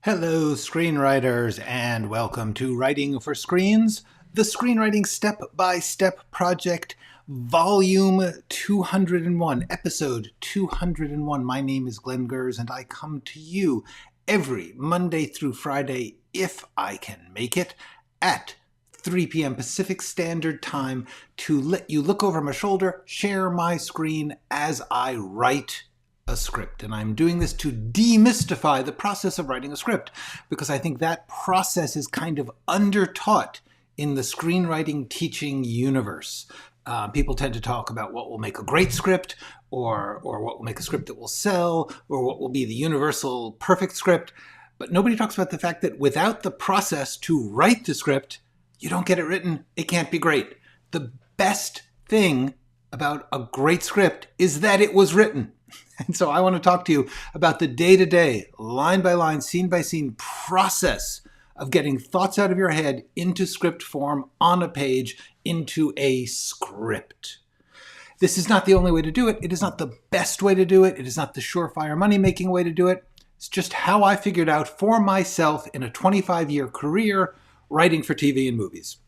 Hello, screenwriters, and welcome to Writing for Screens, the Screenwriting Step-by-Step Project, Volume 201, Episode 201. My name is Glenn Gers, and I come to you every Monday through Friday, if I can make it, at 3 p.m. Pacific Standard Time to let you look over my shoulder, share my screen as I write a script. And I'm doing this to demystify the process of writing a script, because I think that process is kind of undertaught in the screenwriting teaching universe. People tend to talk about what will make a great script, or what will make a script that will sell, or what will be the universal perfect script. But nobody talks about the fact that without the process to write the script, you don't get it written, it can't be great. The best thing about a great script is that it was written. And so I want to talk to you about the day-to-day, line-by-line, scene-by-scene process of getting thoughts out of your head into script form on a page into a script. This is not the only way to do it. It is not the best way to do it. It is not the surefire money-making way to do it. It's just how I figured out for myself in a 25-year career writing for TV and movies.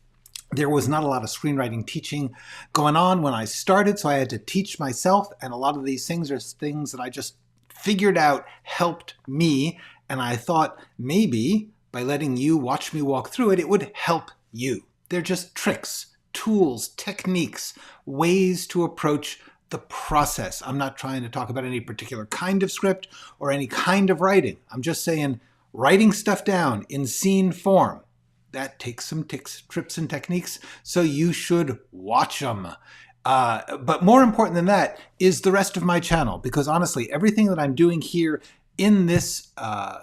There was not a lot of screenwriting teaching going on when I started, so I had to teach myself, and a lot of these things are things that I just figured out helped me, and I thought maybe by letting you watch me walk through it, it would help you. They're just tricks, tools, techniques, ways to approach the process. I'm not trying to talk about any particular kind of script or any kind of writing. I'm just saying writing stuff down in scene form. That takes some trips and techniques, so you should watch them. But more important than that is the rest of my channel, because honestly, everything that I'm doing here in this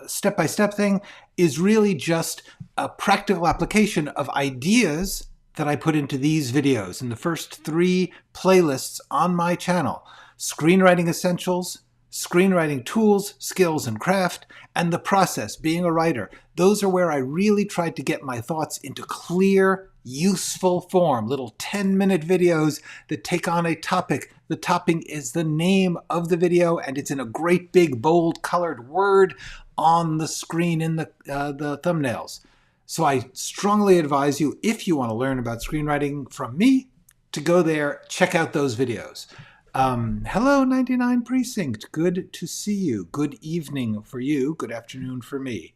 step-by-step thing is really just a practical application of ideas that I put into these videos in the first 3 playlists on my channel: Screenwriting Essentials, Screenwriting Tools, Skills, and Craft, and the process, being a writer. Those are where I really tried to get my thoughts into clear, useful form, little 10-minute videos that take on a topic. The topic is the name of the video, and it's in a great big, bold, colored word on the screen in the thumbnails. So I strongly advise you, if you want to learn about screenwriting from me, to go there, check out those videos. Hello, 99 Precinct. Good to see you. Good evening for you. Good afternoon for me.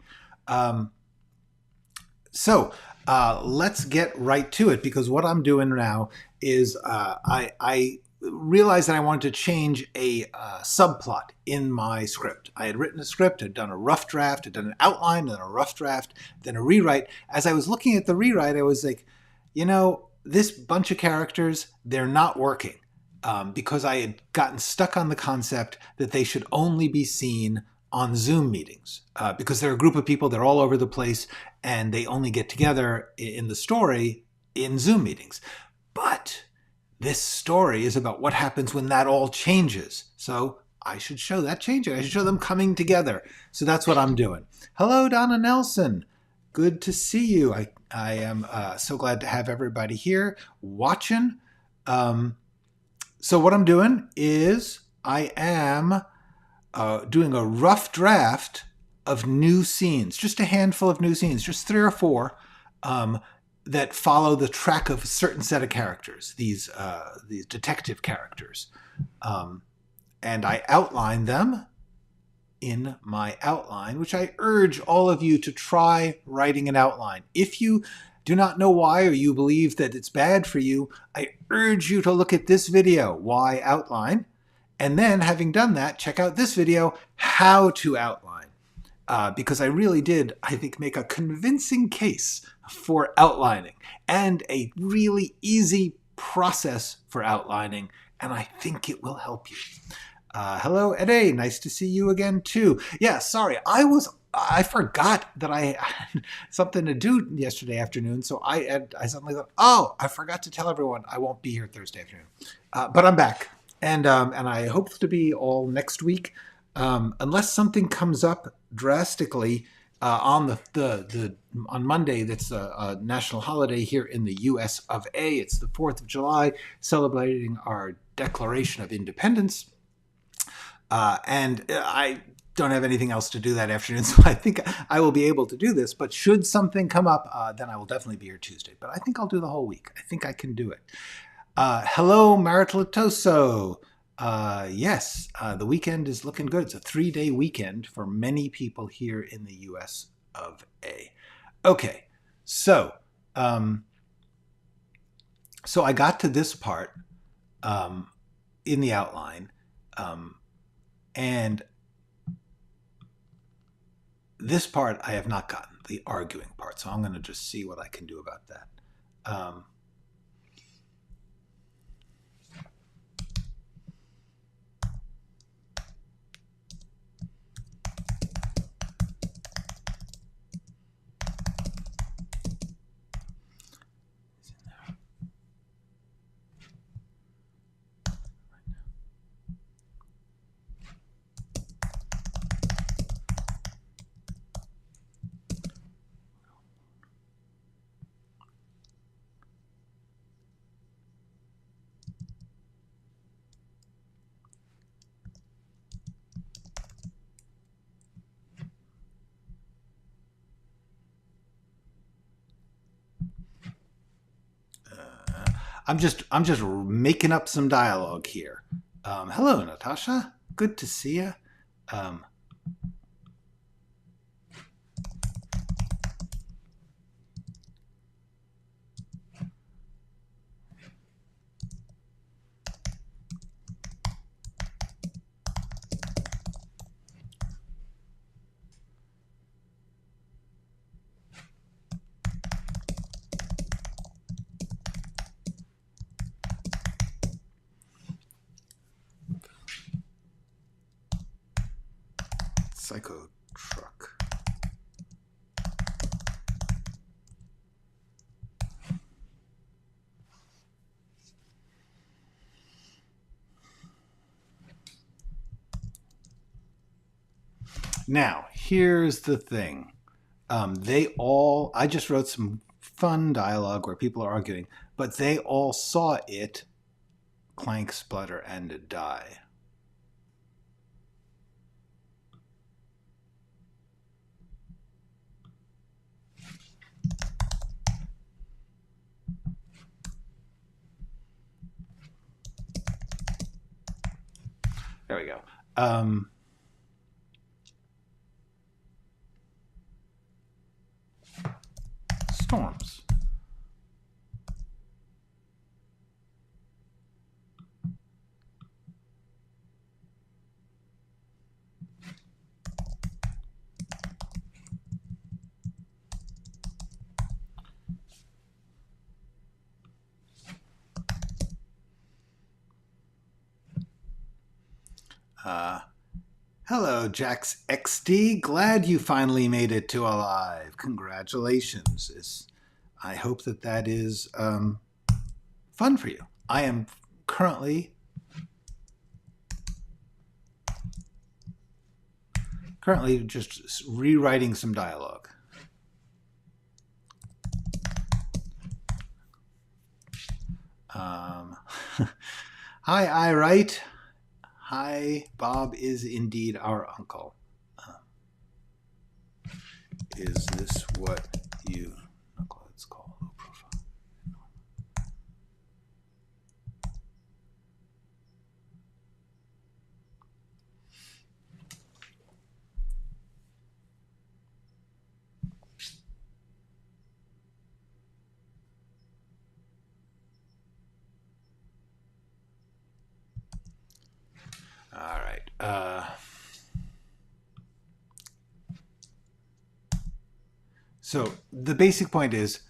Let's get right to it, because what I'm doing now is I realized that I wanted to change a subplot in my script. I had written a script, had done a rough draft, had done an outline, then a rough draft, then a rewrite. As I was looking at the rewrite, I was like, you know, this bunch of characters, they're not working. Because I had gotten stuck on the concept that they should only be seen on Zoom meetings, because they're a group of people, they're all over the place, and they only get together in the story in Zoom meetings. But this story is about what happens when that all changes. So I should show that changing. I should show them coming together. So that's what I'm doing. Hello, Donna Nelson. Good to see you. I am so glad to have everybody here watching. So what I'm doing is I am doing a rough draft of new scenes, just a handful of new scenes, just 3 or 4 that follow the track of a certain set of characters, these detective characters. And I outline them in my outline, which I urge all of you to try writing an outline. If you do not know why, or you believe that it's bad for you, I urge you to look at this video, Why Outline, and then, having done that, check out this video, How to Outline, because I really did, I think, make a convincing case for outlining and a really easy process for outlining, and I think it will help you. Hello, Ede, nice to see you again too. Yeah, sorry, I forgot that I had something to do yesterday afternoon, so I suddenly thought, oh, I forgot to tell everyone I won't be here Thursday afternoon. But I'm back, and I hope to be all next week, unless something comes up drastically on on Monday. That's a national holiday here in the U.S. of A. It's the 4th of July, celebrating our Declaration of Independence, and I don't have anything else to do that afternoon, so I think I will be able to do this. But should something come up, then I will definitely be here Tuesday. But I think I'll do the whole week. I think I can do it. Hello, Maritlatoso. Yes, the weekend is looking good. It's a 3-day weekend for many people here in the US of A. Okay, so so I got to this part in the outline, and this part I have not gotten, the arguing part. So I'm going to just see what I can do about that. I'm just making up some dialogue here. Hello, Natasha. Good to see you. Psycho truck. Now, here's the thing. I just wrote some fun dialogue where people are arguing, but they all saw it clank, splutter, and die. There we go. Storms. Hello, Jax XD. Glad you finally made it to Alive. Congratulations. I hope that is fun for you. I am currently just rewriting some dialogue. Hi, I write. Hi, Bob is indeed our uncle. Is this what you... Let's call low profile. All right. So the basic point is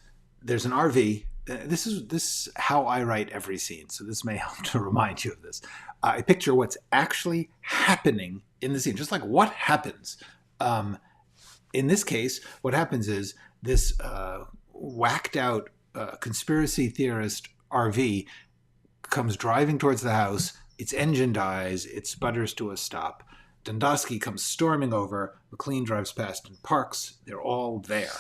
there's an RV. This is how I write every scene. So this may help to remind you of this. I picture what's actually happening in the scene, just like what happens. In this case, what happens is this whacked out conspiracy theorist RV comes driving towards the house. Its engine dies. It sputters to a stop. Dundosky comes storming over. McLean drives past and parks. They're all there.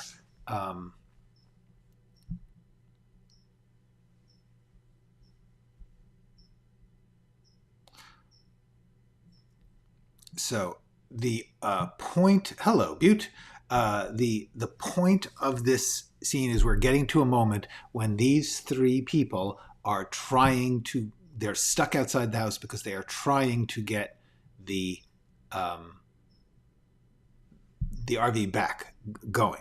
So point. Hello, Butte. The point of this scene is we're getting to a moment when these three people are trying to. They're stuck outside the house because they are trying to get the RV back going.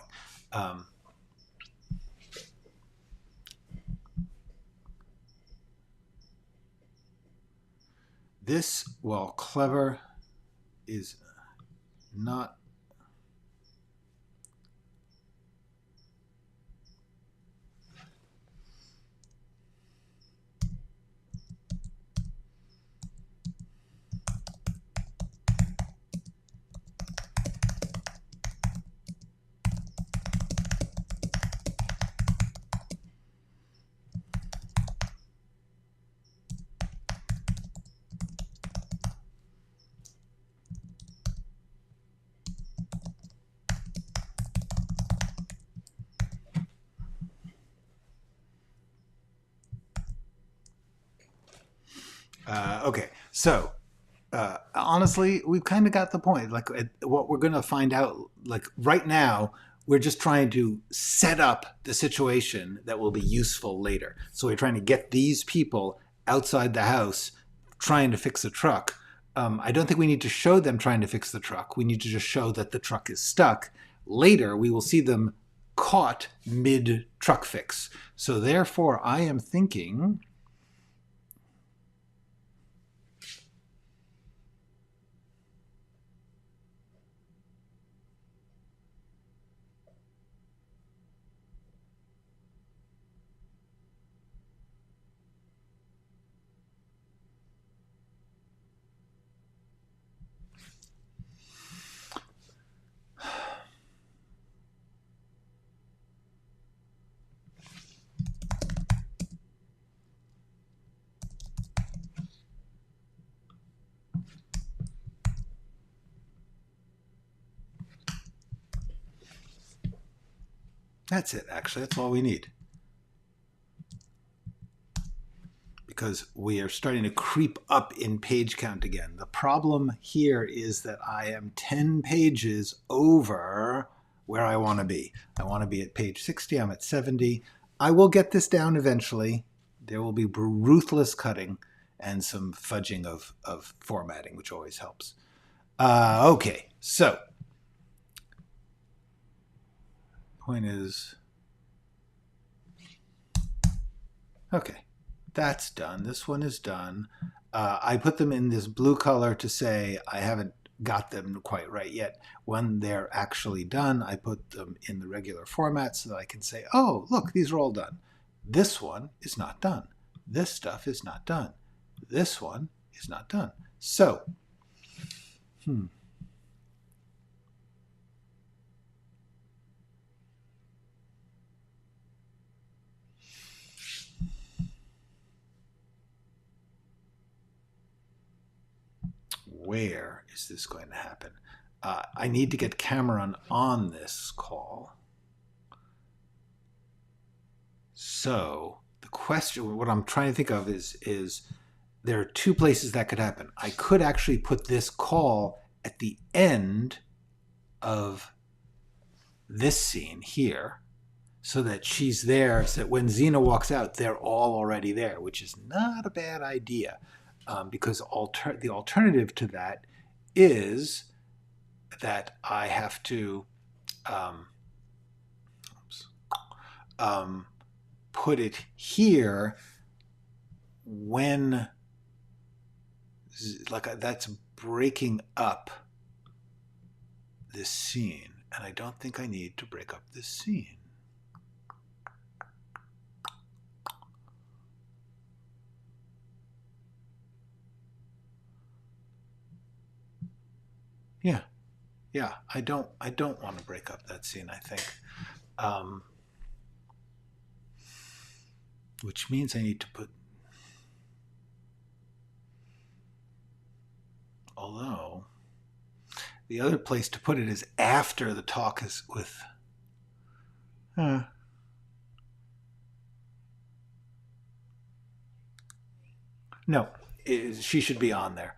This, while clever, is not. Okay, so honestly, we've kind of got the point. Like what we're going to find out, like right now, we're just trying to set up the situation that will be useful later. So we're trying to get these people outside the house trying to fix a truck. I don't think we need to show them trying to fix the truck. We need to just show that the truck is stuck. Later, we will see them caught mid-truck fix. So therefore, I am thinking... That's it, actually. That's all we need. Because we are starting to creep up in page count again. The problem here is that I am 10 pages over where I want to be. I want to be at page 60. I'm at 70. I will get this down eventually. There will be ruthless cutting and some fudging of formatting, which always helps. Okay, so point is, okay, that's done. This one is done. I put them in this blue color to say I haven't got them quite right yet. When they're actually done, I put them in the regular format so that I can say, oh, look, these are all done. This one is not done. This stuff is not done. This one is not done. So, where is this going to happen? I need to get Cameron on this call. So the question, what I'm trying to think of is there are two places that could happen. I could actually put this call at the end of this scene here so that she's there, so that when Xena walks out, they're all already there, which is not a bad idea. Because the alternative to that is that I have to put it here when, like, that's breaking up this scene, and I don't think I need to break up this scene. Yeah, I don't want to break up that scene, I think. Which means I need to put, although the other place to put it is after the talk is with, no, she should be on there.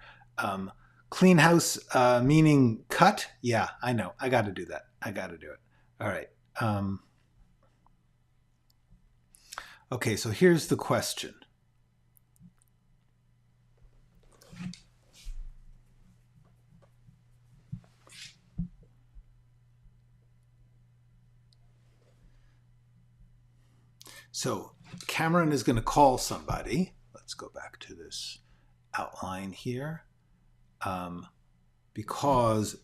Clean house meaning cut? Yeah, I know. I got to do that. I got to do it. All right. Okay, so here's the question. So Cameron is going to call somebody. Let's go back to this outline here. Because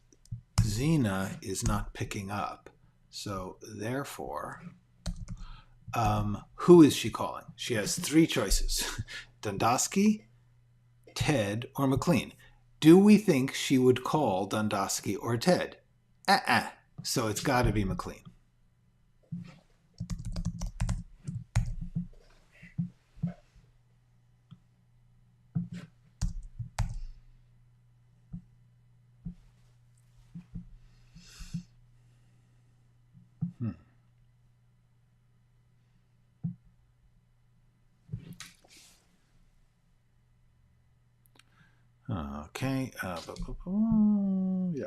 Xena is not picking up. So therefore, who is she calling? She has three choices. Dundosky, Ted, or McLean. Do we think she would call Dundosky or Ted? So it's got to be McLean. Okay. Yeah.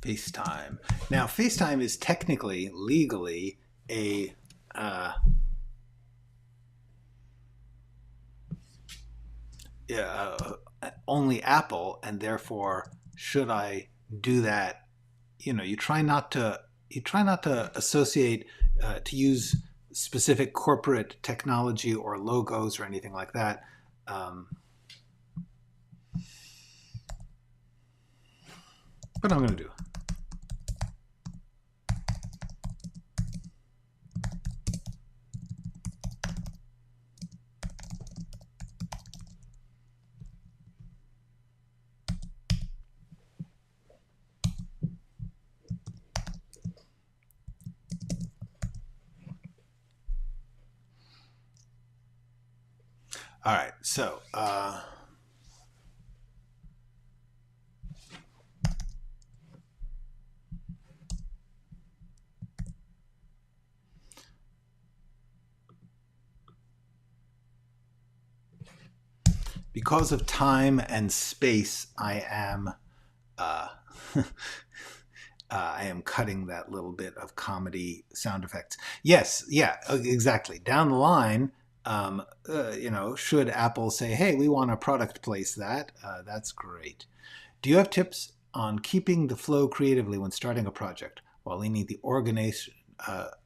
FaceTime. Now, FaceTime is technically, legally, a only Apple, and therefore, should I do that? You know, you try not to associate to use specific corporate technology or logos or anything like that. But I'm going to do. All right, so because of time and space, I am I am cutting that little bit of comedy sound effects. Yes, yeah, exactly. Down the line, you know, should Apple say, hey, we want to product place that, that's great. Do you have tips on keeping the flow creatively when starting a project while leaning the organization?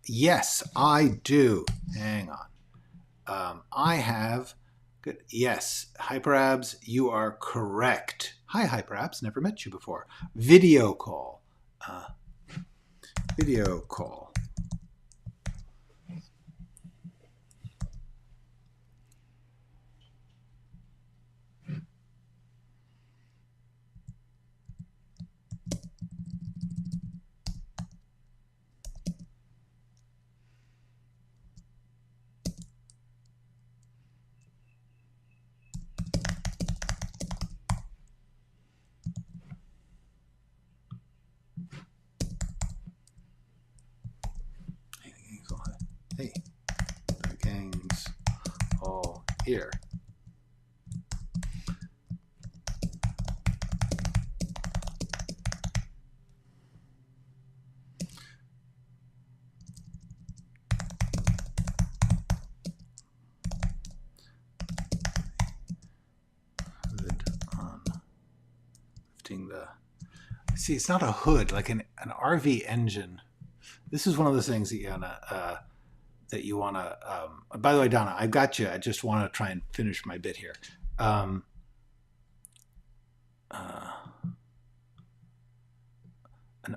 Yes, I do. Hang on. I have, good. Yes, Hyperabs, you are correct. Hi, Hyperabs, never met you before. Video call. Video call. Hey, the gang's all here. checking the... See, it's not a hood, like an RV engine. This is one of those things that you wanna by the way, Donna, I got you. I just want to try and finish my bit here. An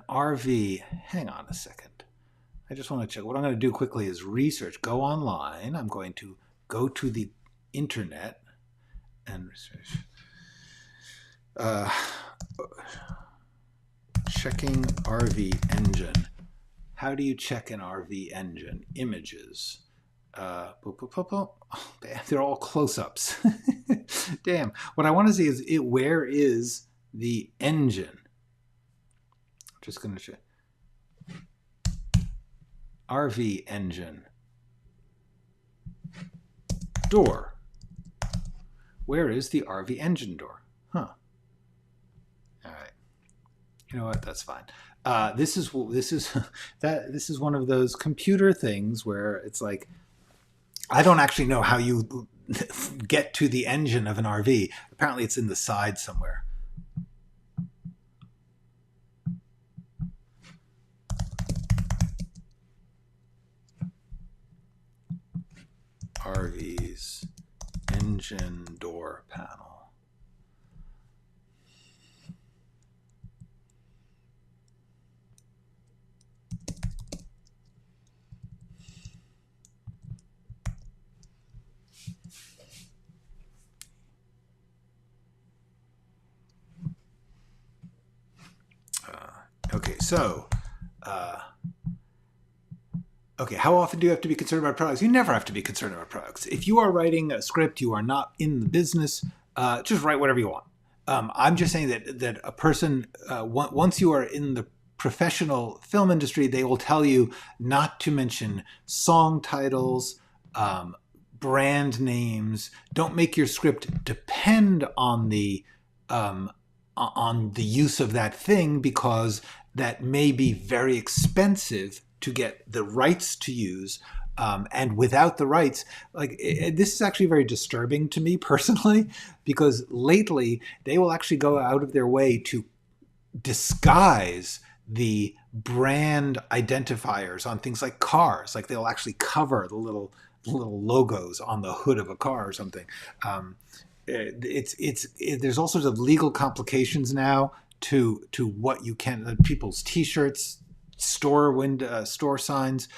RV, hang on a second. I just want to check. What I'm going to do quickly is research. Go online. I'm going to go to the internet and research. Checking RV engine. How do you check an RV engine? Images. Oh, they're all close-ups. Damn. What I want to see is where is the engine? I'm just going to check. RV engine. Door. Where is the RV engine door? Huh. All right. You know what? That's fine. This is one of those computer things where it's like, I don't actually know how you get to the engine of an RV. Apparently it's in the side somewhere. RV's engine door panel. Okay, so, okay, how often do you have to be concerned about products? You never have to be concerned about products. If you are writing a script, you are not in the business, just write whatever you want. I'm just saying that a person, once you are in the professional film industry, they will tell you not to mention song titles, brand names. Don't make your script depend on the use of that thing, because that may be very expensive to get the rights to use. And without the rights, this is actually very disturbing to me personally, because lately they will actually go out of their way to disguise the brand identifiers on things like cars. Like they'll actually cover the little logos on the hood of a car or something. There's all sorts of legal complications now to what you can, people's T-shirts, store signs.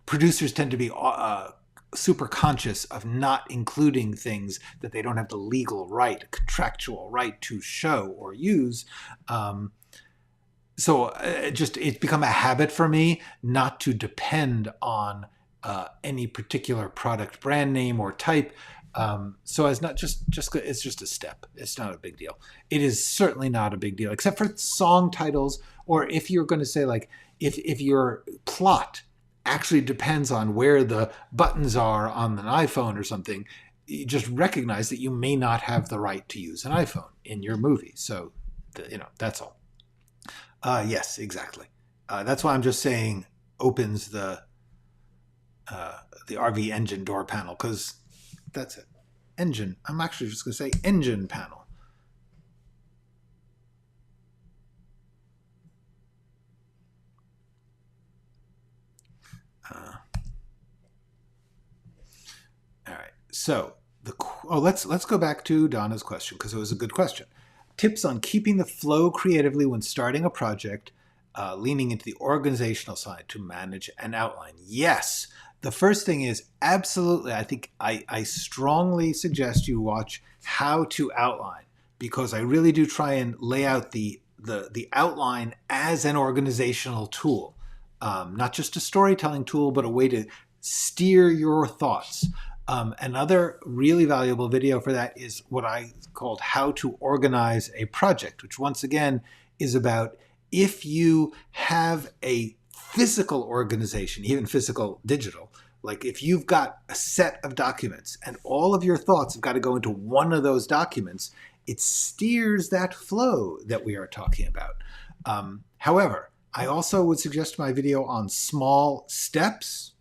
Producers tend to be super conscious of not including things that they don't have the legal right, contractual right to show or use. So it's become a habit for me not to depend on any particular product brand name or type. So as not just it's just a step. It's not a big deal. It is certainly not a big deal, except for song titles, or if you're going to say, like, if your plot actually depends on where the buttons are on an iPhone or something, you just recognize that you may not have the right to use an iPhone in your movie. So, that's all. Yes, exactly. That's why I'm just saying opens the RV engine door panel, because that's it. Engine. I'm actually just going to say engine panel. All right. So let's go back to Donna's question, because it was a good question. Tips on keeping the flow creatively when starting a project, leaning into the organizational side to manage an outline. Yes. The first thing is absolutely, I think I strongly suggest you watch How to Outline, because I really do try and lay out the outline as an organizational tool, not just a storytelling tool, but a way to steer your thoughts. Another really valuable video for that is what I called How to Organize a Project, which once again is about if you have a physical organization, even physical digital, like if you've got a set of documents and all of your thoughts have got to go into one of those documents, it steers that flow that we are talking about. However, I also would suggest my video on small steps,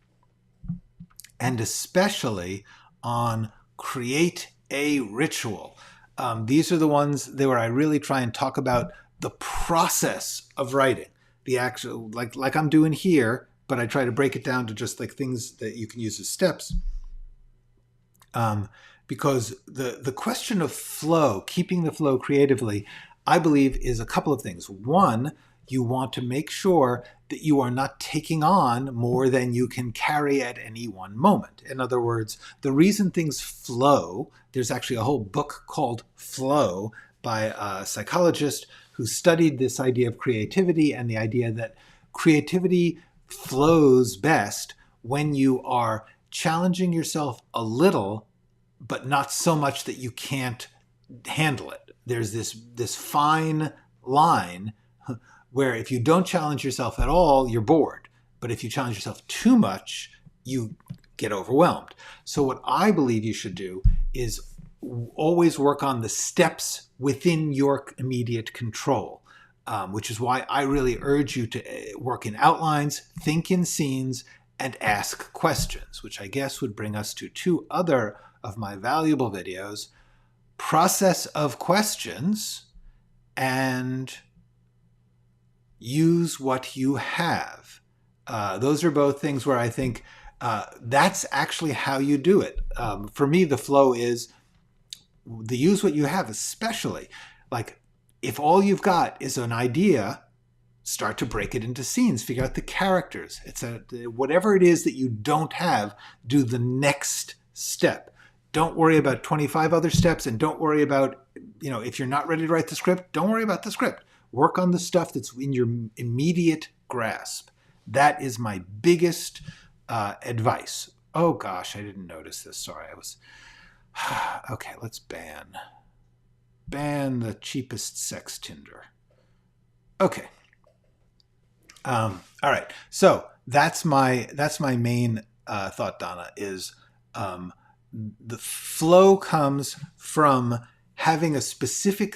and especially on create a ritual. These are the ones where I really try and talk about the process of writing, the actual, like I'm doing here, but I try to break it down to just like things that you can use as steps. Because the question of flow, keeping the flow creatively, I believe is a couple of things. One, you want to make sure that you are not taking on more than you can carry at any one moment. In other words, the reason things flow, there's actually a whole book called Flow by a psychologist who studied this idea of creativity and the idea that creativity flows best when you are challenging yourself a little, but not so much that you can't handle it. There's this fine line where if you don't challenge yourself at all, you're bored. But if you challenge yourself too much, you get overwhelmed. So what I believe you should do is always work on the steps within your immediate control, which is why I really urge you to work in outlines, think in scenes, and ask questions, which I guess would bring us to two other of my valuable videos: process of questions and use what you have. Those are both things where I think that's actually how you do it. For me, the flow is the use what you have, especially like if all you've got is an idea, start to break it into scenes, figure out the characters. Whatever it is that you don't have, do the next step. Don't worry about 25 other steps, and don't worry about, if you're not ready to write the script, don't worry about the script. Work on the stuff that's in your immediate grasp. That is my biggest advice. Oh gosh, I didn't notice this. Sorry, I was... Okay, let's ban the cheapest sex Tinder. Okay. All right. So that's my main thought, Donna, is the flow comes from having a specific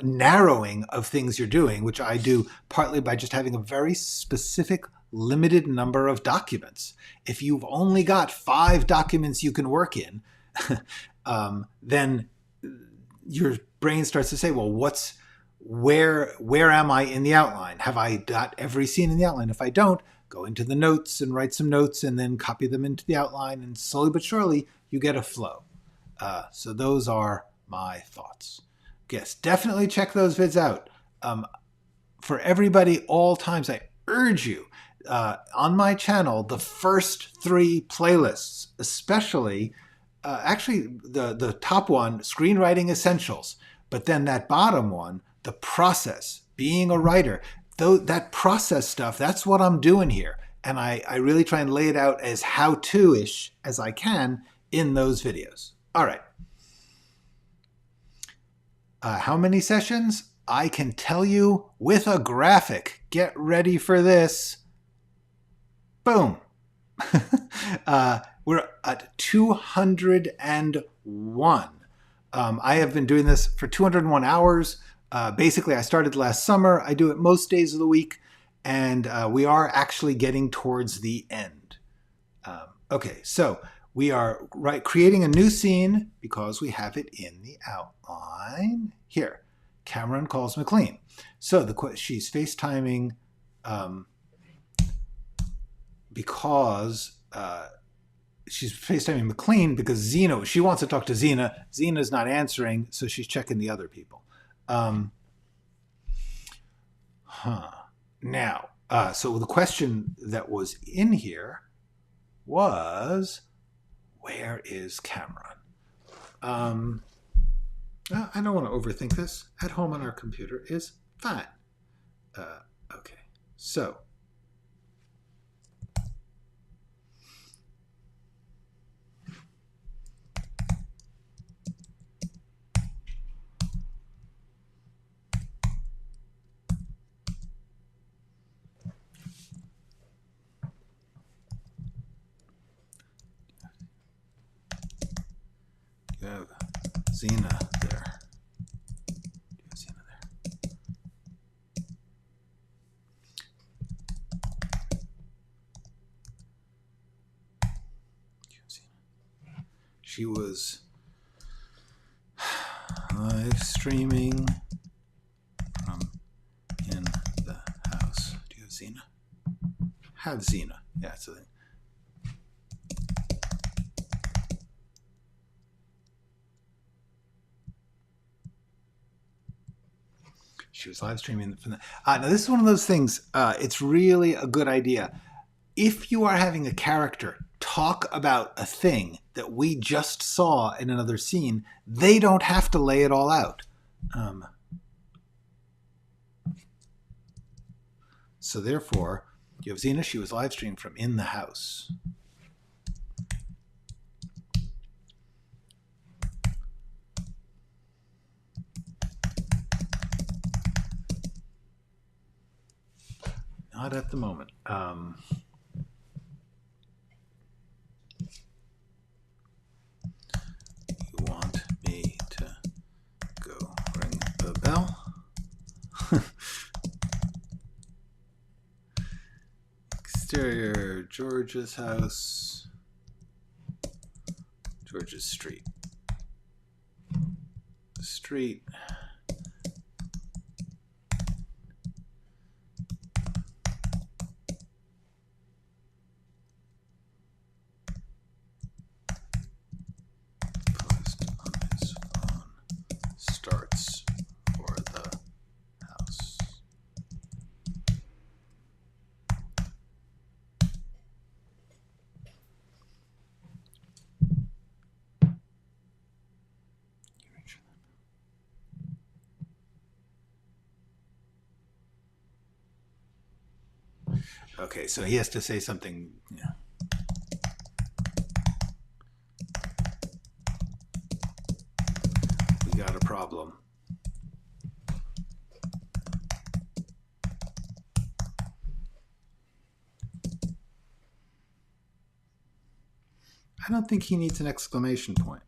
narrowing of things you're doing, which I do partly by just having a very specific limited number of documents. If you've only got 5 documents you can work in, then your brain starts to say, well, where am I in the outline? Have I got every scene in the outline? If I don't, go into the notes and write some notes and then copy them into the outline, and slowly but surely you get a flow. So those are my thoughts. Yes, definitely check those vids out. For everybody, all times, I urge you, on my channel, the first 3 playlists, especially, actually the top one, Screenwriting Essentials, but then that bottom one, the process, being a writer, that process stuff, that's what I'm doing here. And I really try and lay it out as how-to-ish as I can in those videos. All right. How many sessions? I can tell you with a graphic. Get ready for this. Boom. We're at 201. I have been doing this for 201 hours. Basically, I started last summer. I do it most days of the week, and we are actually getting towards the end. Okay, so we are creating a new scene because we have it in the outline. Here, Cameron calls McLean. So she's FaceTiming because she's FaceTiming McLean because she wants to talk to Xena. Xena's not answering, so she's checking the other people. Now, so the question that was in here was, where is Cameron? I don't want to overthink this. At home on our computer is fine. Okay, so you have Xena there. You have Xena there. You have Xena. She was live streaming from in the house. Do you have Xena? Have Xena. Yeah, it's a thing. She was live streaming from the. Now, this is one of those things. It's really a good idea. If you are having a character talk about a thing that we just saw in another scene, they don't have to lay it all out. So therefore, you have Xena. She was live streamed from in the house. Not at the moment. You want me to go ring the bell? Exterior, George's house. George's street. Street. Starts for the house. Okay, so he has to say something. Yeah. We got a problem. I don't think he needs an exclamation point.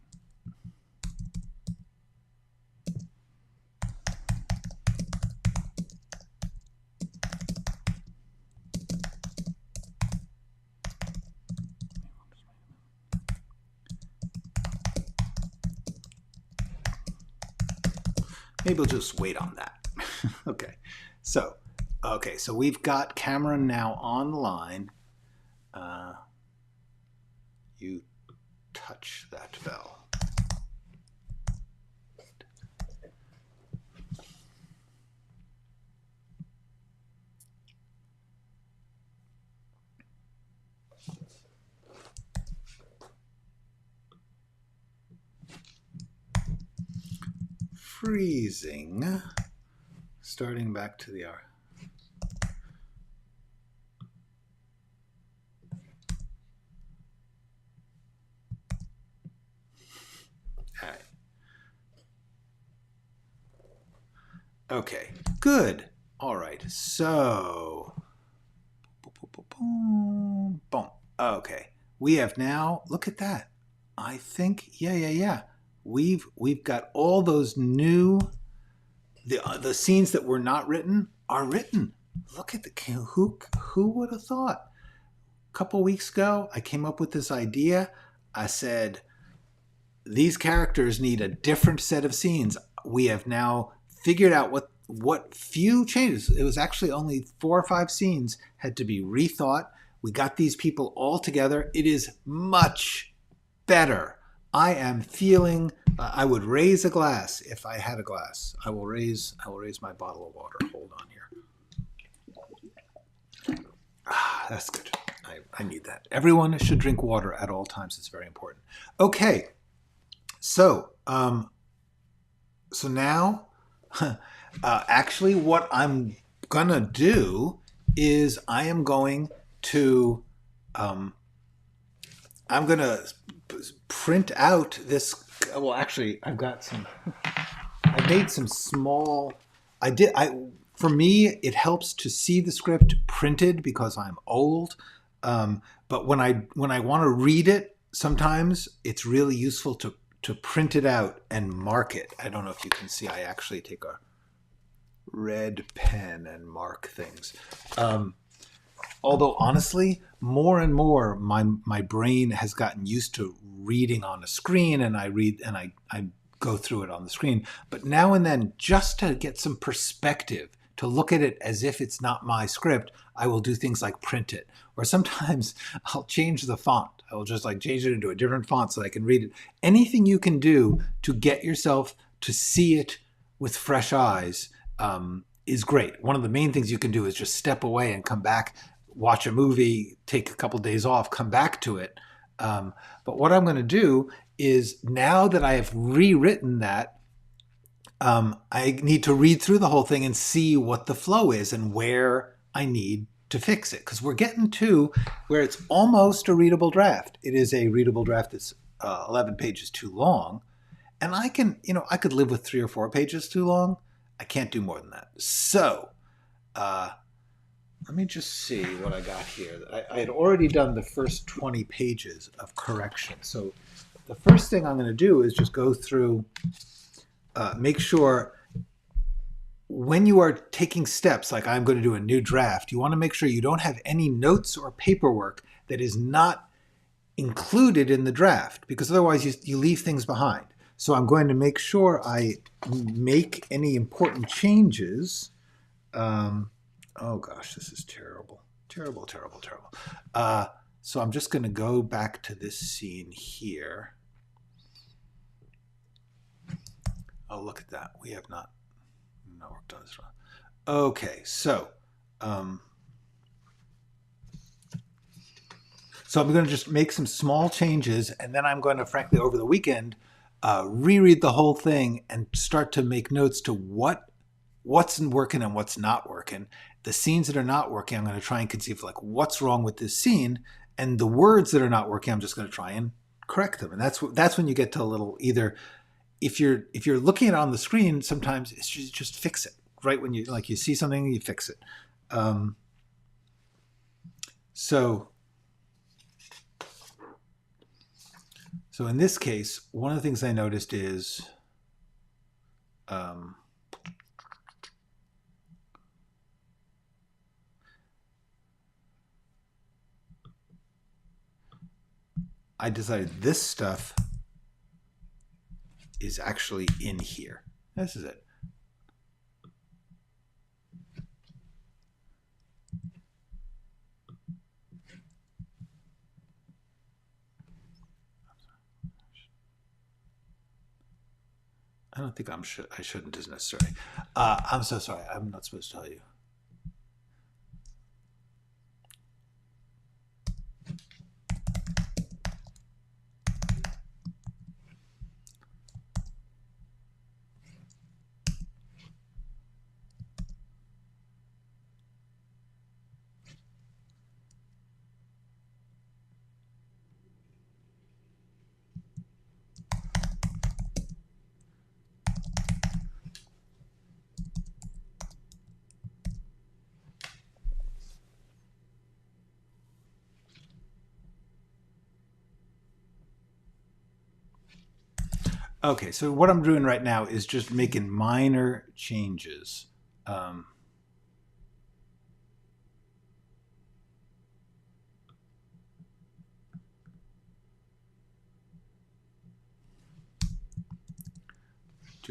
Maybe we'll just wait on that. Okay, so we've got Cameron now online. You touch that bell. Freezing, starting back to the hour. All right. Okay, good. All right, so, boom. Okay, we have now, look at that. I think, yeah. We've got all those new, the scenes that were not written are written. Look at the, who would have thought? A couple weeks ago, I came up with this idea. I said, these characters need a different set of scenes. We have now figured out what few changes. It was actually only 4 or 5 scenes had to be rethought. We got these people all together. It is much better. I am feeling, I would raise a glass if I had a glass. I will raise my bottle of water. Hold on here. That's good. I need that. Everyone should drink water at all times. It's very important. Okay. So, now, actually what I'm gonna do is I am going to, I'm gonna print out this. Well, actually, I've got some. I made some small. For me, it helps to see the script printed because I'm old. But when I want to read it, sometimes it's really useful to print it out and mark it. I don't know if you can see. I actually take a red pen and mark things. Although honestly, more and more, my brain has gotten used to reading on a screen, and I go through it on the screen. But now and then, just to get some perspective, to look at it as if it's not my script, I will do things like print it. Or sometimes I'll change the font. I will just like change it into a different font so I can read it. Anything you can do to get yourself to see it with fresh eyes is great. One of the main things you can do is just step away and come back, watch a movie, take a couple days off, come back to it. But what I'm going to do is, now that I have rewritten that, I need to read through the whole thing and see what the flow is and where I need to fix it. Because we're getting to where it's almost a readable draft. It is a readable draft that's 11 pages too long. And I can, I could live with 3 or 4 pages too long. I can't do more than that. So let me just see what I got here. I had already done the first 20 pages of correction. So the first thing I'm going to do is just go through, make sure when you are taking steps, like I'm going to do a new draft, you want to make sure you don't have any notes or paperwork that is not included in the draft, because otherwise you leave things behind. So I'm going to make sure I make any important changes. Oh gosh, this is terrible. Terrible, terrible, terrible. So I'm just going to go back to this scene here. Oh, look at that. We have not worked on this one. Okay, so I'm going to just make some small changes, and then I'm going to, frankly, over the weekend, reread the whole thing and start to make notes to what's working and what's not working. The scenes that are not working, I'm going to try and conceive like what's wrong with this scene, and the words that are not working, I'm just going to try and correct them. And that's when you get to a little, either if you're looking at it on the screen, sometimes it's just fix it right when you see something, you fix it. So in this case, one of the things I noticed is I decided this stuff is actually in here. This is it. I don't think I shouldn't is necessary. I'm so sorry. I'm not supposed to tell you. Okay, so what I'm doing right now is just making minor changes. Too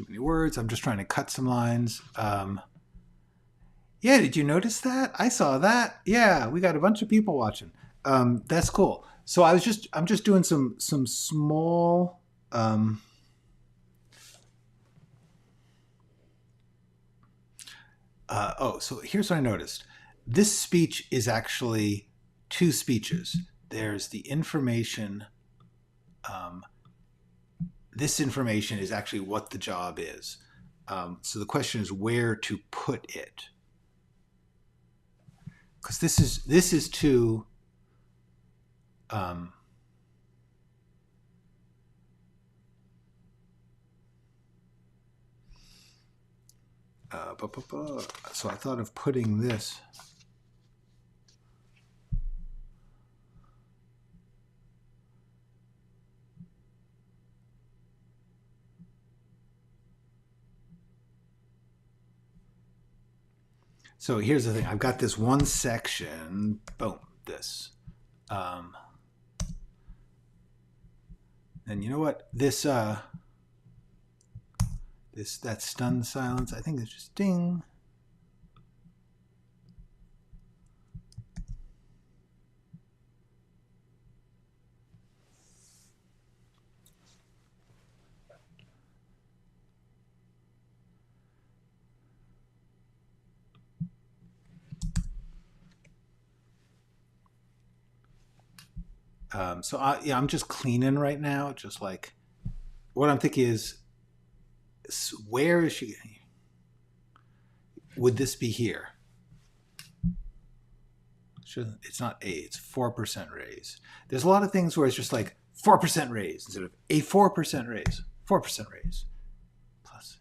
many words. I'm just trying to cut some lines. Yeah, did you notice that? I saw that. Yeah, we got a bunch of people watching. That's cool. So I'm just doing some small. So here's what I noticed. This speech is actually 2 speeches. There's the information. This information is actually what the job is. So the question is where to put it. Because this is to so I thought of putting this. So here's the thing. I've got this one section. Boom. This. And you know what? This. That stunned silence, I think it's just ding. So I'm just cleaning right now. Just like what I'm thinking is, where is she? Would this be here? It's not A, it's 4% raise. There's a lot of things where it's just like 4% raise instead of a 4% raise. 4% raise. Plus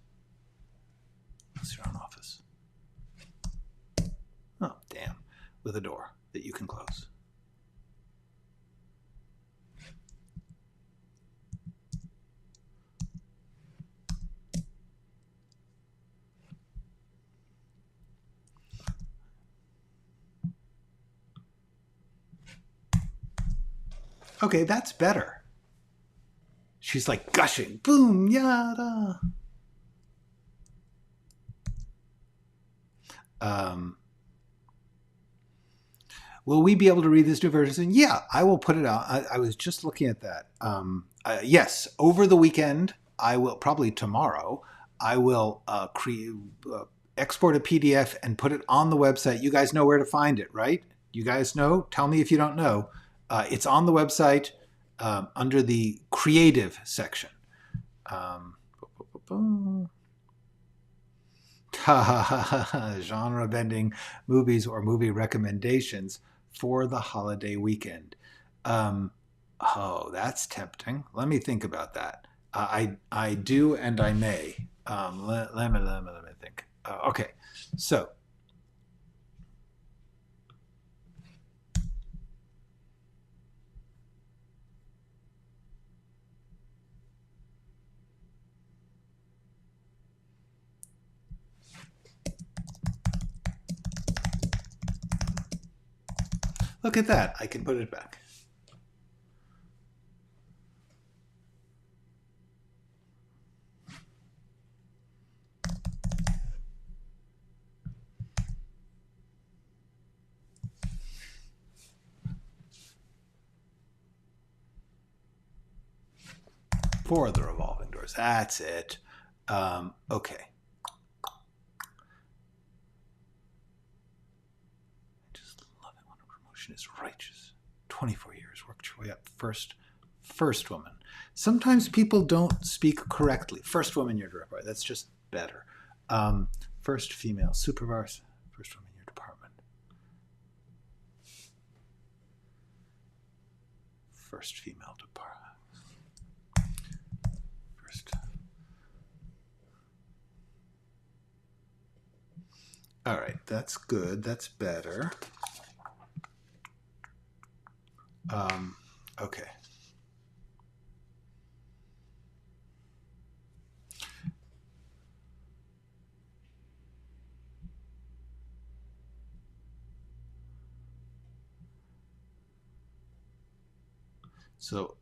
your own office. Oh, damn. With a door that you can close. Okay, that's better. She's like gushing. Boom, yada. Will we be able to read this new version? Yeah, I will put it out. I was just looking at that. Yes, over the weekend, I will, probably tomorrow, I will export a PDF and put it on the website. You guys know where to find it, right? You guys know? Tell me if you don't know. It's on the website under the creative section. Genre bending movies or movie recommendations for the holiday weekend. Oh, that's tempting. Let me think about that. I do and I may. Let me think. Okay, so. Look at that. I can put it back. For the revolving doors. That's it. Okay. I just love it when a promotion is righteous. 24 years, worked your way up. First woman. Sometimes people don't speak correctly. First woman in your department. That's just better. First female supervisor. First woman in your department. First female department. All right, that's good. That's better. Okay. So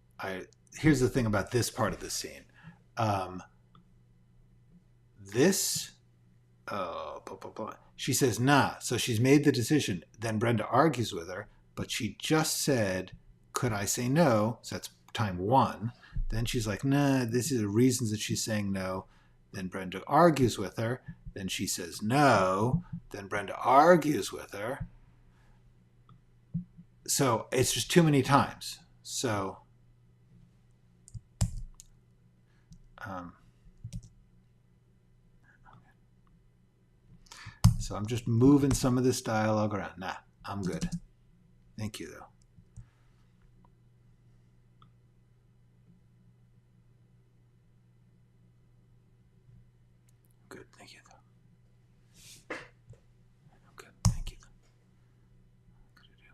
here's the thing about this part of the scene. She says, nah. So she's made the decision. Then Brenda argues with her, but she just said, could I say no? So that's time one. Then she's like, nah, this is the reasons that she's saying no. Then Brenda argues with her. Then she says no. Then Brenda argues with her. So it's just too many times. So, so I'm just moving some of this dialogue around. Nah, I'm good. Thank you, though. Good, thank you, though. I'm good, thank you, though. What could I do?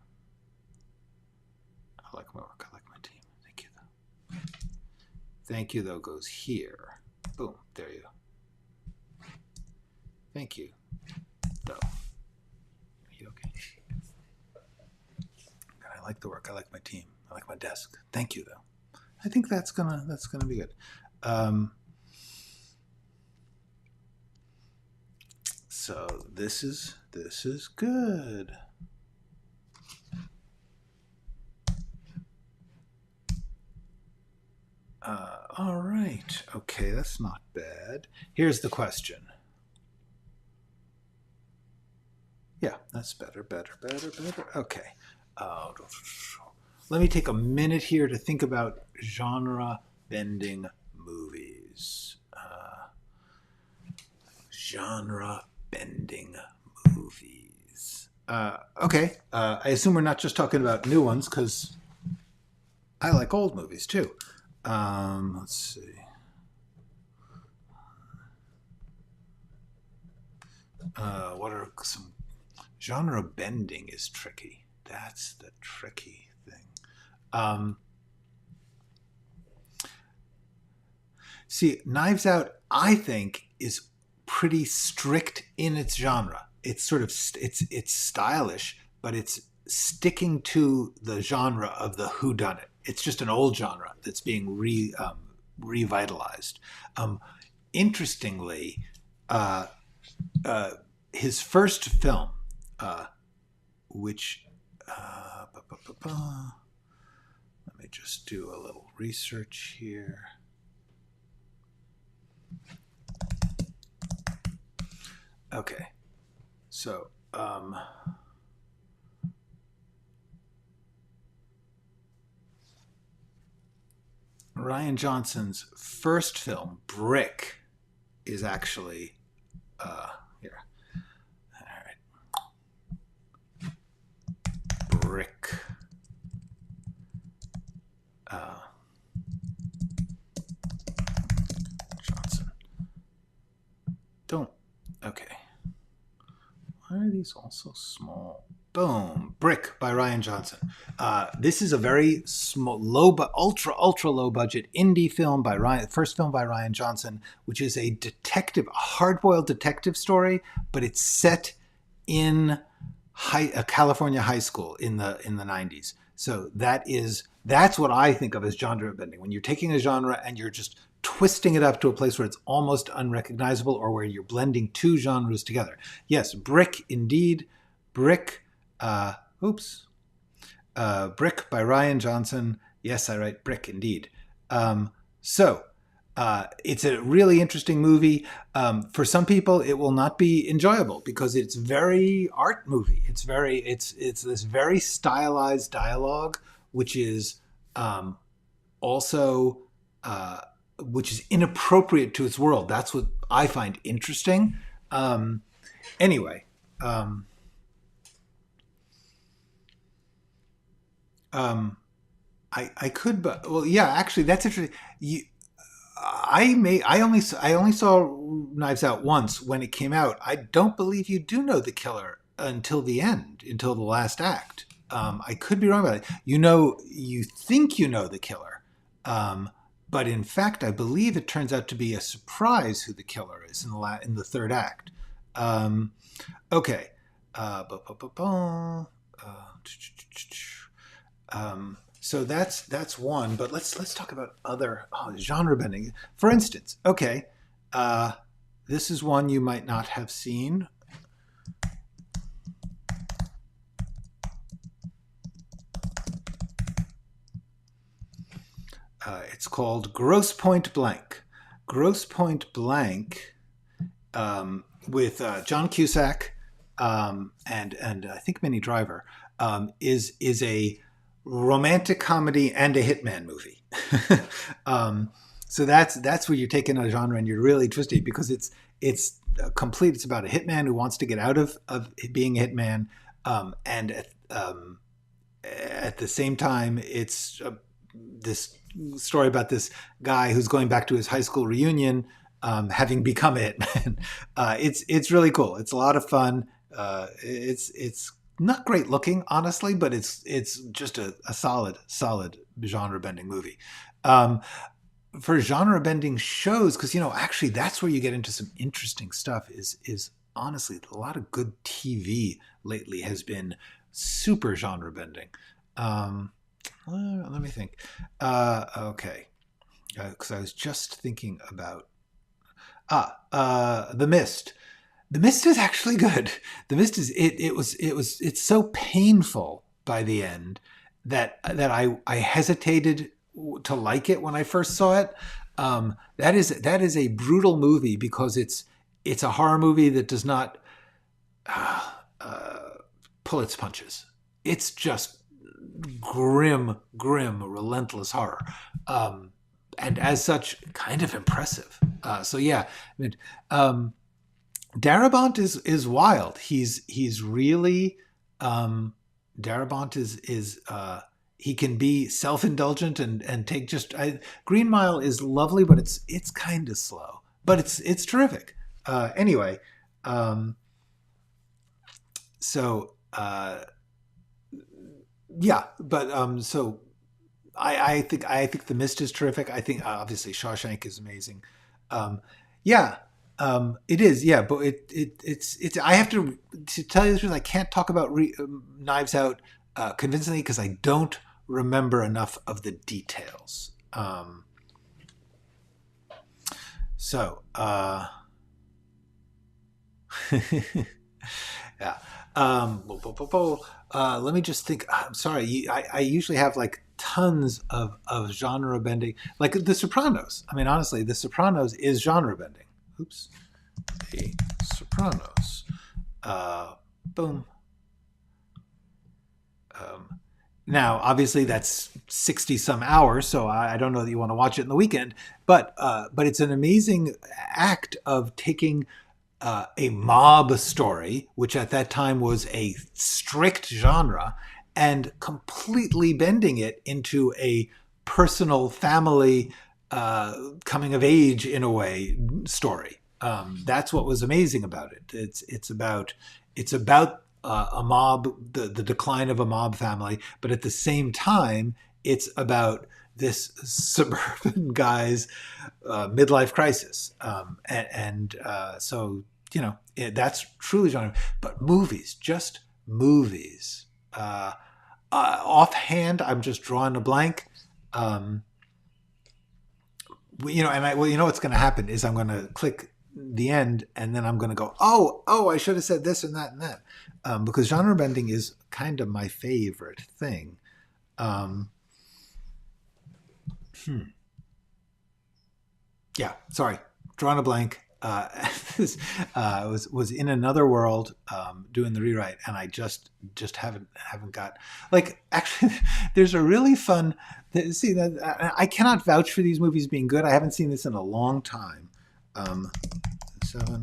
I like my work, I like my team. Thank you, though. Thank you, though, goes here. Boom, there you go. Thank you, though. Are you okay? I like the work, I like my team, I like my desk. Thank you, though. I think that's gonna be good. So this is good. All right. Okay, that's not bad. Here's the question. Yeah, that's better. Okay. Let me take a minute here to think about genre-bending movies. Genre-bending movies. Okay. I assume we're not just talking about new ones, because I like old movies, too. Let's see. What are some... Genre bending is tricky. That's the tricky thing. See, Knives Out, I think, is pretty strict in its genre. It's sort of it's stylish, but it's sticking to the genre of the whodunit. It's just an old genre that's being revitalized. Interestingly, his first film, which let me just do a little research here. Okay, so Rian Johnson's first film, Brick, is actually here. All right, Brick. Johnson. Don't. Okay. Why are these all so small? Boom. Brick by Rian Johnson. This is a very small, ultra low budget indie film by Rian, first film by Rian Johnson, which is a hard-boiled detective story, but it's set in a California high school in the 90s. So that's what I think of as genre bending. When you're taking a genre and you're just twisting it up to a place where it's almost unrecognizable, or where you're blending two genres together. Yes, Brick indeed. Brick, Brick by Rian Johnson. Yes, I write Brick indeed. It's a really interesting movie. For some people, it will not be enjoyable because it's very art movie. It's this very stylized dialogue, which is also which is inappropriate to its world. That's what I find interesting. Anyway. I could, but well, yeah. Actually, that's interesting. I only saw Knives Out once when it came out. I don't believe you do know the killer until the end, until the last act. I could be wrong about it. You think you know the killer, but in fact, I believe it turns out to be a surprise who the killer is in the third act. Okay. So that's one, but let's talk about other genre bending. For instance, okay, this is one you might not have seen. It's called Grosse Pointe Blank. Grosse Pointe Blank, with John Cusack and I think Minnie Driver, is a romantic comedy and a hitman movie. So that's where you're taking a genre and you're really twisting, because it's complete. It's about a hitman who wants to get out of being a hitman, and at the same time, it's this story about this guy who's going back to his high school reunion, having become a hitman. It's really cool. It's a lot of fun. It's not great looking, honestly, but it's just a solid genre bending movie. For genre bending shows, because actually that's where you get into some interesting stuff. Is honestly, a lot of good TV lately has been super genre bending. Let me think. Okay, because I was just thinking about The Mist. The Mist is actually good. The Mist is it's so painful by the end that I hesitated to like it when I first saw it. That is a brutal movie because it's a horror movie that does not pull its punches. It's just grim, relentless horror, and as such, kind of impressive. So yeah, I mean, Darabont is wild. He's really Darabont is he can be self-indulgent and take Green Mile is lovely, but it's kind of slow, but it's terrific. Anyway, so yeah, but so I think The Mist is terrific. I think obviously Shawshank is amazing. Yeah, it is. Yeah, but it's. I have to tell you the truth. I can't talk about Knives Out convincingly because I don't remember enough of the details. So yeah. Let me just think. I'm sorry. I usually have like tons of genre bending, like The Sopranos. I mean, honestly, The Sopranos is genre bending. Oops. The Sopranos. Boom. Now, obviously, that's 60 some hours, so I don't know that you want to watch it in the weekend, but it's an amazing act of taking a mob story, which at that time was a strict genre, and completely bending it into a personal family coming of age in a way story. That's what was amazing about it. It's about a mob, the decline of a mob family, but at the same time, it's about this suburban guy's midlife crisis, so that's truly genre. But movies, just movies. Offhand, I'm just drawing a blank. And what's going to happen is I'm going to click the end, and then I'm going to go, oh, I should have said this and that and that, because genre bending is kind of my favorite thing. Yeah, sorry, drawing a blank. Was in another world doing the rewrite, and I just haven't got, like, actually there's a really fun see that I cannot vouch for these movies being good. I haven't seen this in a long time. 7%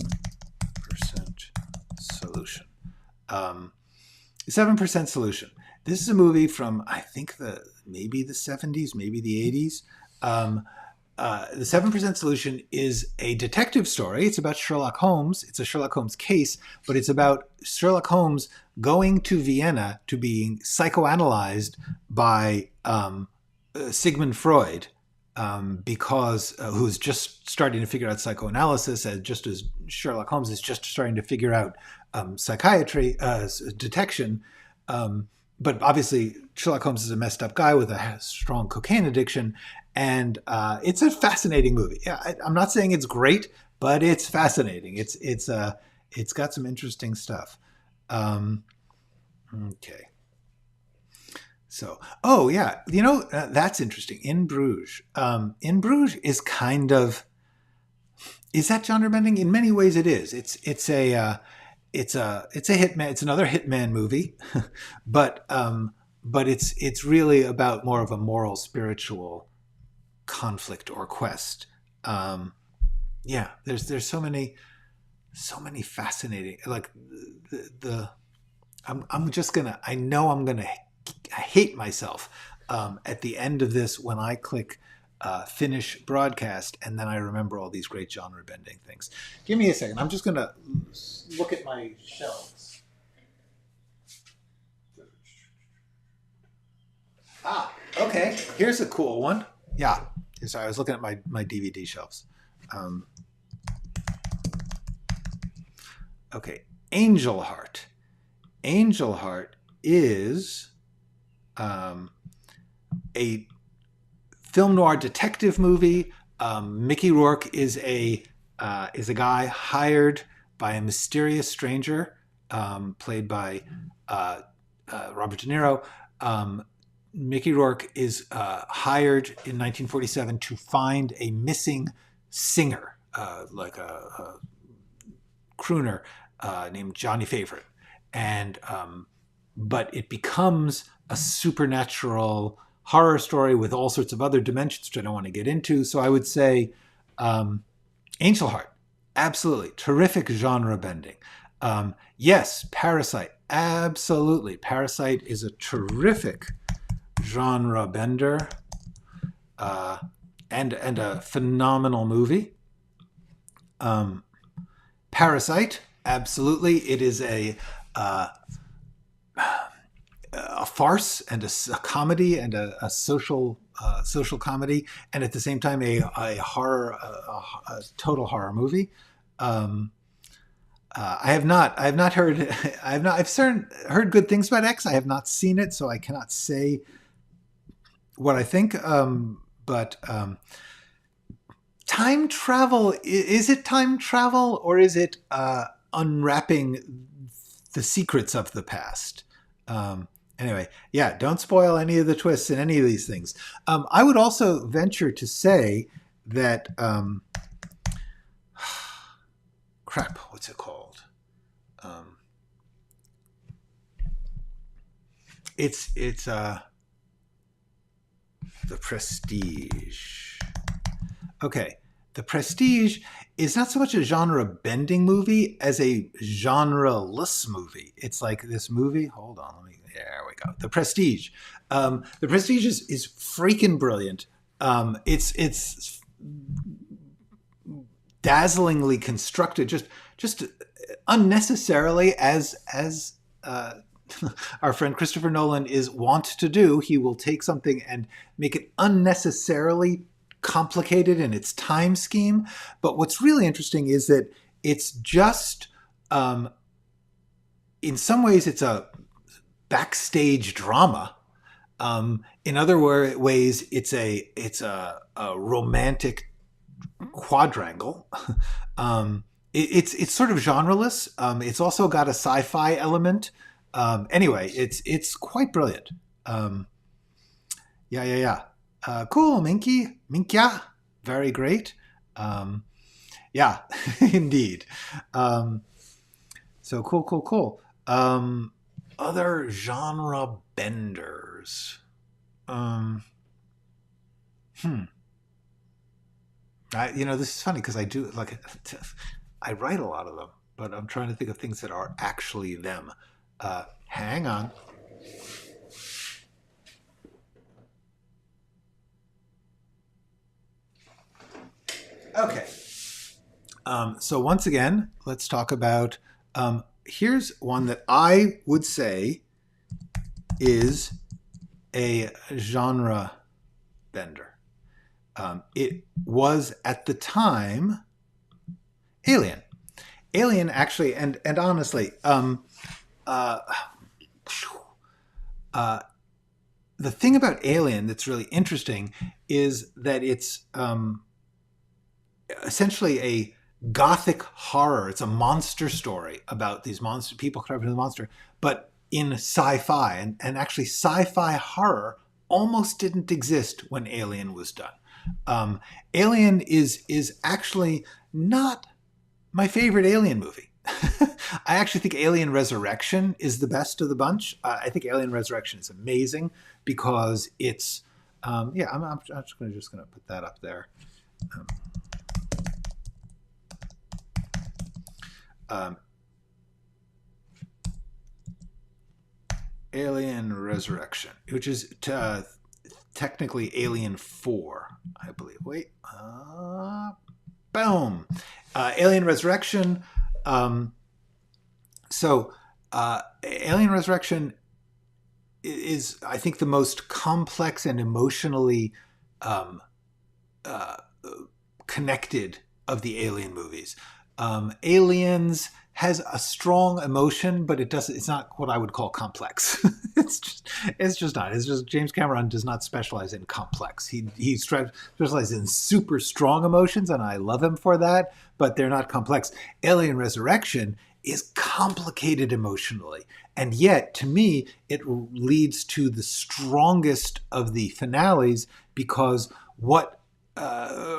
solution. 7% solution. This is a movie from, I think, maybe the 70s, maybe the 80s. The 7% Solution is a detective story. It's about Sherlock Holmes. It's a Sherlock Holmes case, but it's about Sherlock Holmes going to Vienna to being psychoanalyzed by Sigmund Freud, because who's just starting to figure out psychoanalysis, and just as Sherlock Holmes is just starting to figure out psychiatry, detection. But obviously, Sherlock Holmes is a messed up guy with a strong cocaine addiction, and it's a fascinating movie. Yeah, I'm not saying it's great, but it's fascinating. It's got some interesting stuff. Okay. So, oh yeah, that's interesting. In Bruges. In Bruges is kind of, is that genre bending? In many ways, it is. It's a hitman. It's another hitman movie, but it's really about more of a moral, spiritual conflict or quest. Yeah, there's so many fascinating, like I'm just gonna, I know I'm gonna hate myself at the end of this when I click finish broadcast, and then I remember all these great genre bending things. Give me a second. I'm just gonna look at my shelves. Okay. Here's a cool one. Yeah. Sorry, I was looking at my DVD shelves. Okay. Angel Heart. Angel Heart is a film noir detective movie. Mickey Rourke is a guy hired by a mysterious stranger played by Robert De Niro. Mickey Rourke is hired in 1947 to find a missing singer, like a crooner named Johnny Favorite. And but it becomes a supernatural horror story with all sorts of other dimensions which I don't want to get into. So I would say Angel Heart, absolutely. Terrific genre bending. Yes, Parasite, absolutely. Parasite is a terrific genre bender and a phenomenal movie. Parasite, absolutely. It is a farce and a comedy and a social comedy, and at the same time a horror, a total horror movie. I've heard good things about X. I have not seen it, so I cannot say what I think. But time travel, is it time travel or is it unwrapping the secrets of the past? Anyway, yeah, don't spoil any of the twists in any of these things. I would also venture to say that, crap, what's it called? It's The Prestige. Okay, The Prestige is not so much a genre-bending movie as a genre-less movie. It's like this movie. Hold on, there we go. The Prestige. The Prestige is freaking brilliant. It's dazzlingly constructed, just unnecessarily, as our friend Christopher Nolan is wont to do. He will take something and make it unnecessarily complicated in its time scheme. But what's really interesting is that it's just, in some ways, it's a backstage drama. In other ways, it's a romantic quadrangle. It's sort of genreless. It's also got a sci-fi element. Anyway, it's quite brilliant. Yeah. Cool, Minkia. Very great. Yeah, indeed. So cool. Other genre benders. This is funny because I do I write a lot of them, but I'm trying to think of things that are actually them. Hang on. Okay. So once again, let's talk about, here's one that I would say is a genre bender. It was at the time Alien. Alien actually, and honestly, the thing about Alien that's really interesting is that it's essentially a gothic horror. It's a monster story about these monster people covered in the monster, but in sci-fi. And actually sci-fi horror almost didn't exist when Alien was done. Alien is actually not my favorite Alien movie. I actually think Alien Resurrection is the best of the bunch. I think Alien Resurrection is amazing because it's, I'm just going to put that up there. Alien Resurrection, which is technically Alien 4, I believe. Wait. Boom. Alien Resurrection. Alien Resurrection is, I think, the most complex and emotionally connected of the Alien movies. Aliens has a strong emotion, but it's not what I would call complex. it's just not. It's just James Cameron does not specialize in complex. He specializes in super strong emotions, and I love him for that, but they're not complex. Alien Resurrection is complicated emotionally, and yet to me it leads to the strongest of the finales, because what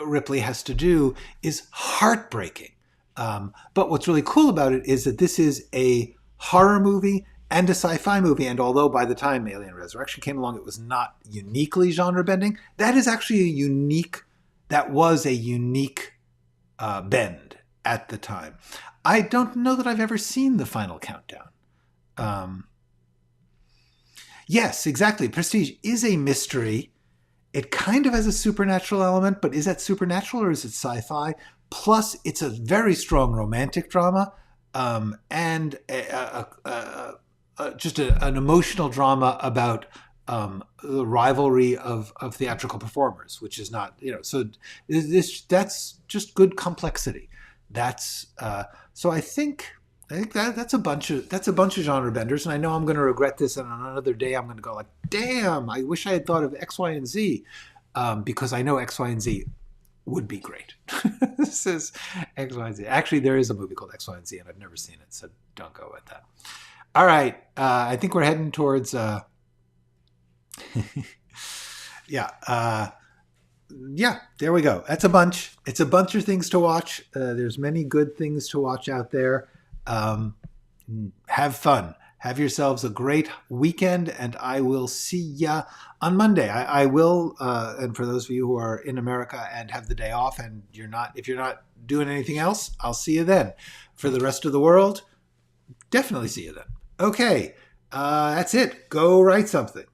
Ripley has to do is heartbreaking. But what's really cool about it is that this is a horror movie and a sci-fi movie, and although by the time Alien Resurrection came along, it was not uniquely genre-bending, that was a unique bend at the time. I don't know that I've ever seen The Final Countdown. Yes, exactly. Prestige is a mystery. It kind of has a supernatural element, but is that supernatural or is it sci-fi? Plus, it's a very strong romantic drama, and just an emotional drama about the rivalry of theatrical performers, which is not, so that's just good complexity. That's so I think that's a bunch of genre benders, and I know I'm going to regret this, and on another day I'm going to go like, damn, I wish I had thought of X, Y, and Z, because I know X, Y, and Z would be great. This is X, Y, and Z. Actually, there is a movie called X, Y, and Z, and I've never seen it, so don't go with that. All right, I think we're heading towards yeah, there we go. That's a bunch. It's a bunch of things to watch. There's many good things to watch out there. Have fun. Have yourselves a great weekend, and I will see ya on Monday. I will, and for those of you who are in America and have the day off, and if you're not doing anything else, I'll see you then. For the rest of the world, definitely see you then. Okay, that's it. Go write something.